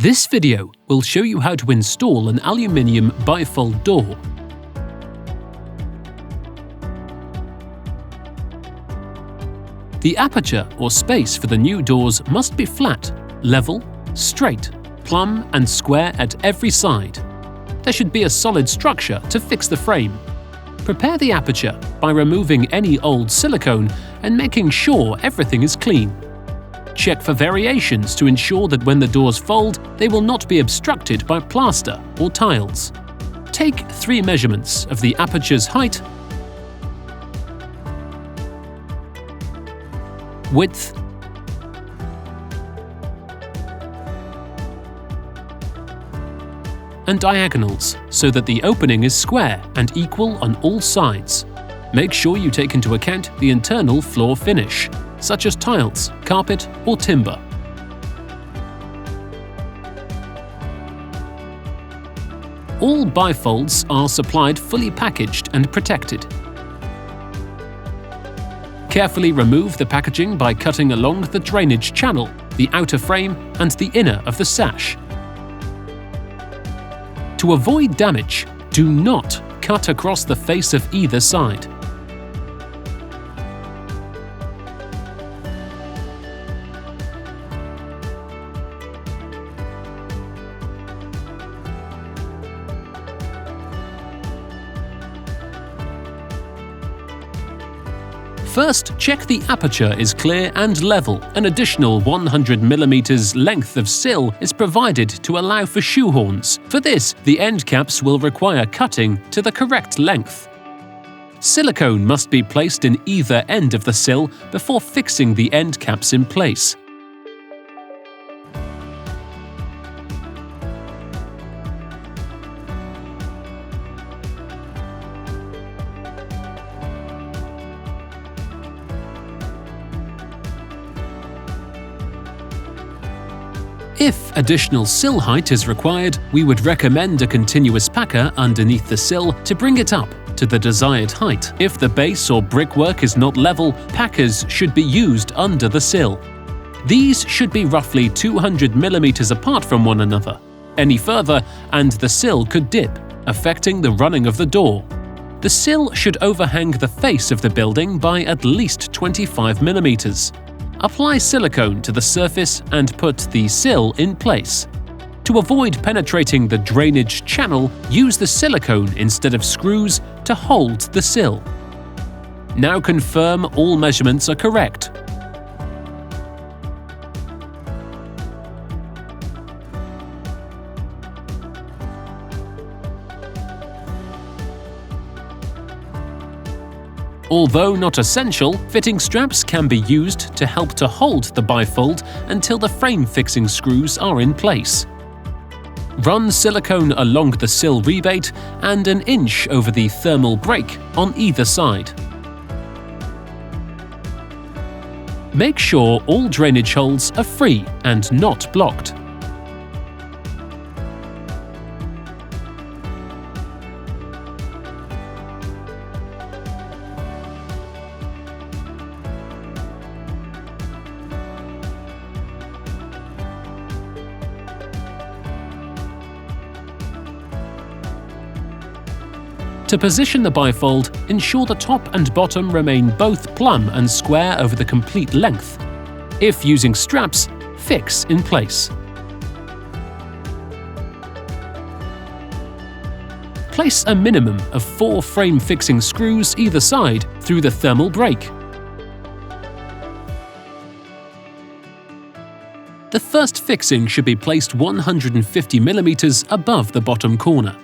This video will show you how to install an aluminium bifold door. The aperture or space for the new doors must be flat, level, straight, plumb and square at every side. There should be a solid structure to fix the frame. Prepare the aperture by removing any old silicone and making sure everything is clean. Check for variations to ensure that when the doors fold, they will not be obstructed by plaster or tiles. Take 3 measurements of the aperture's height, width, and diagonals so that the opening is square and equal on all sides. Make sure you take into account the internal floor finish, such as tiles, carpet or timber. All bifolds are supplied fully packaged and protected. Carefully remove the packaging by cutting along the drainage channel, the outer frame and the inner of the sash. To avoid damage, do not cut across the face of either side. First, check the aperture is clear and level. An additional 100 mm length of sill is provided to allow for shoehorns. For this, the end caps will require cutting to the correct length. Silicone must be placed in either end of the sill before fixing the end caps in place. If additional sill height is required, we would recommend a continuous packer underneath the sill to bring it up to the desired height. If the base or brickwork is not level, packers should be used under the sill. These should be roughly 200 mm apart from one another. Any further, and the sill could dip, affecting the running of the door. The sill should overhang the face of the building by at least 25 mm. Apply silicone to the surface and put the sill in place. To avoid penetrating the drainage channel, use the silicone instead of screws to hold the sill. Now confirm all measurements are correct. Although not essential, fitting straps can be used to help to hold the bifold until the frame fixing screws are in place. Run silicone along the sill rebate and an inch over the thermal break on either side. Make sure all drainage holes are free and not blocked. To position the bifold, ensure the top and bottom remain both plumb and square over the complete length. If using straps, fix in place. Place a minimum of 4 frame fixing screws either side through the thermal break. The first fixing should be placed 150 mm above the bottom corner.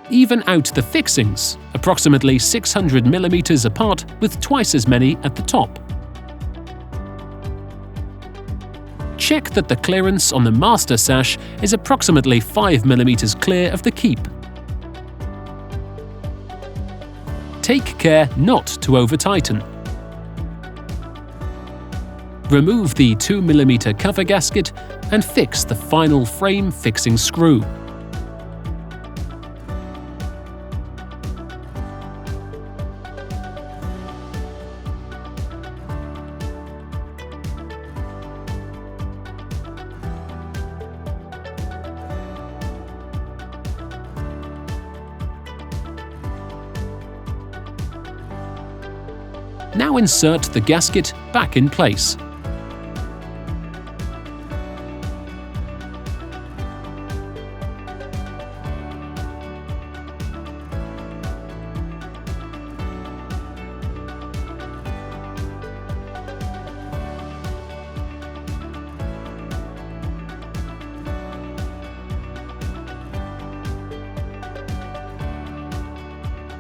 Even out the fixings, approximately 600 mm apart with twice as many at the top. Check that the clearance on the master sash is approximately 5 mm clear of the keep. Take care not to over-tighten. Remove the 2 mm cover gasket and fix the final frame fixing screw. Now insert the gasket back in place.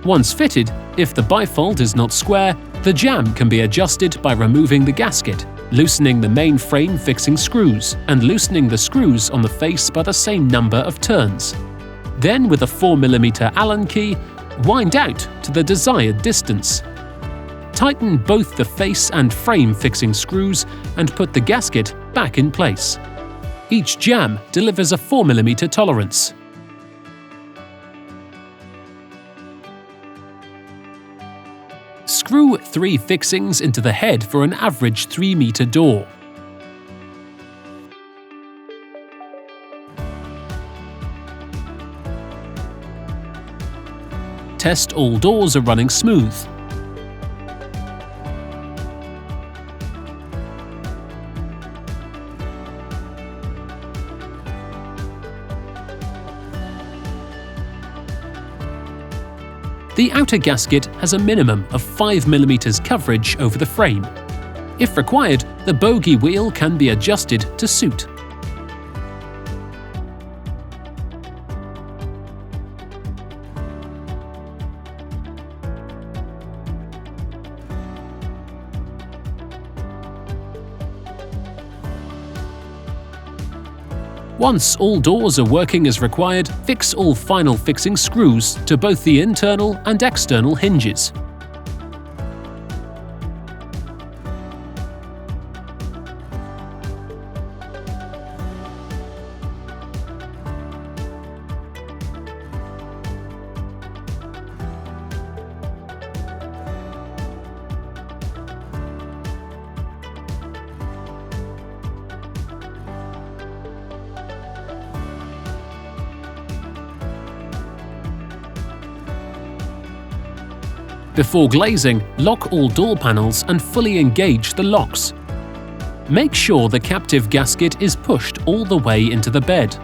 Once fitted, if the bifold is not square, the jamb can be adjusted by removing the gasket, loosening the main frame fixing screws, and loosening the screws on the face by the same number of turns. Then, with a 4mm Allen key, wind out to the desired distance. Tighten both the face and frame fixing screws and put the gasket back in place. Each jamb delivers a 4mm tolerance. Screw 3 fixings into the head for an average 3-meter door. Test all doors are running smooth. The outer gasket has a minimum of 5mm coverage over the frame. If required, the bogie wheel can be adjusted to suit. Once all doors are working as required, fix all final fixing screws to both the internal and external hinges. Before glazing, lock all door panels and fully engage the locks. Make sure the captive gasket is pushed all the way into the bed.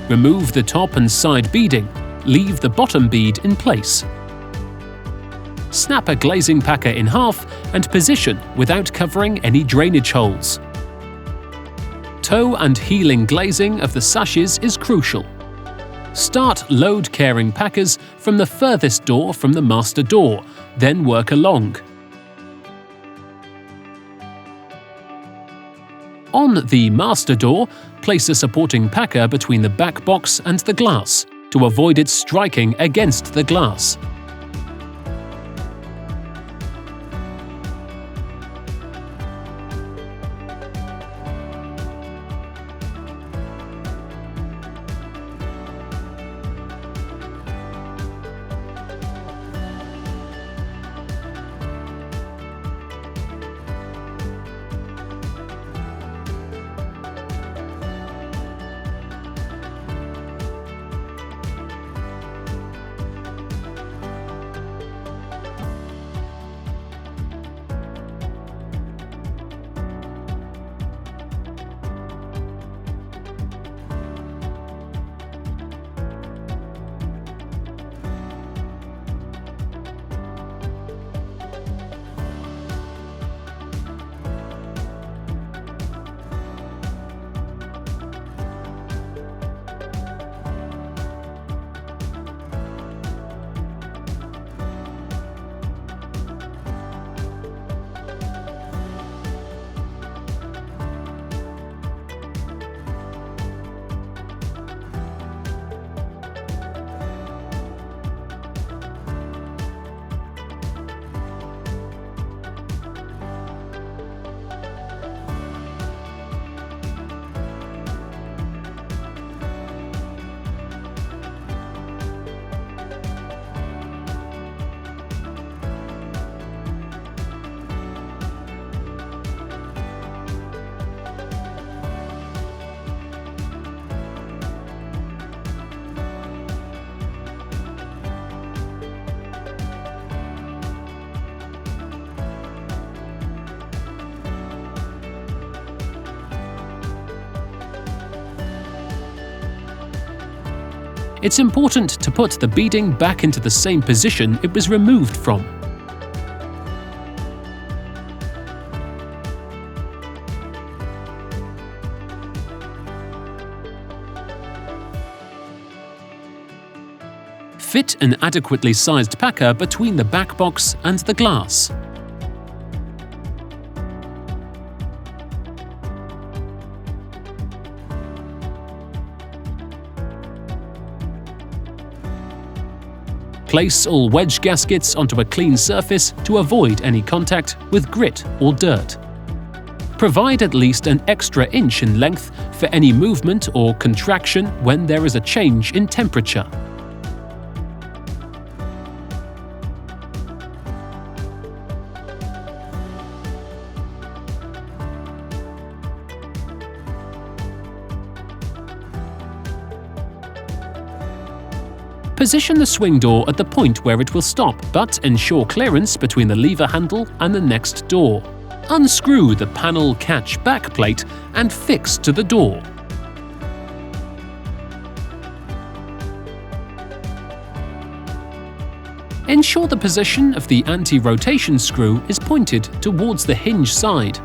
Remove the top and side beading. Leave the bottom bead in place. Snap a glazing packer in half and position without covering any drainage holes. Toe and heeling glazing of the sashes is crucial. Start load-carrying packers from the furthest door from the master door, then work along. On the master door, place a supporting packer between the back box and the glass, to avoid it striking against the glass. it's important to put the beading back into the same position it was removed from. Fit an adequately sized packer between the back box and the glass. Place all wedge gaskets onto a clean surface to avoid any contact with grit or dirt. Provide at least an extra inch in length for any movement or contraction when there is a change in temperature. Position the swing door at the point where it will stop, but ensure clearance between the lever handle and the next door. Unscrew the panel catch back plate and fix to the door. Ensure the position of the anti-rotation screw is pointed towards the hinge side.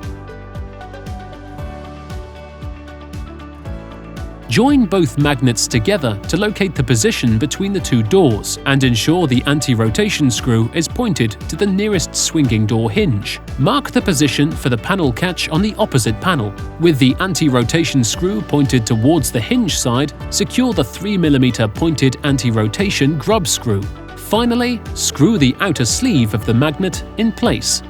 Join both magnets together to locate the position between the two doors and ensure the anti-rotation screw is pointed to the nearest swinging door hinge. Mark the position for the panel catch on the opposite panel. With the anti-rotation screw pointed towards the hinge side, secure the 3mm pointed anti-rotation grub screw. Finally, screw the outer sleeve of the magnet in place.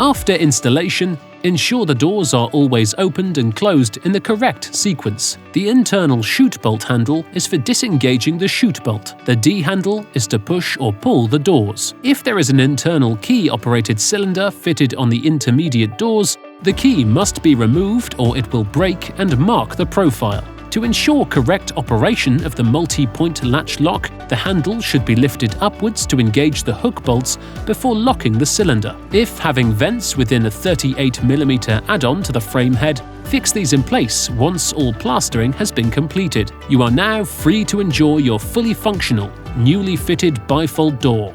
After installation, ensure the doors are always opened and closed in the correct sequence. The internal chute bolt handle is for disengaging the chute bolt. The D handle is to push or pull the doors. If there is an internal key-operated cylinder fitted on the intermediate doors, the key must be removed or it will break and mark the profile. To ensure correct operation of the multi-point latch lock, the handle should be lifted upwards to engage the hook bolts before locking the cylinder. If having vents within a 38mm add-on to the frame head, fix these in place once all plastering has been completed. You are now free to enjoy your fully functional, newly fitted bifold door.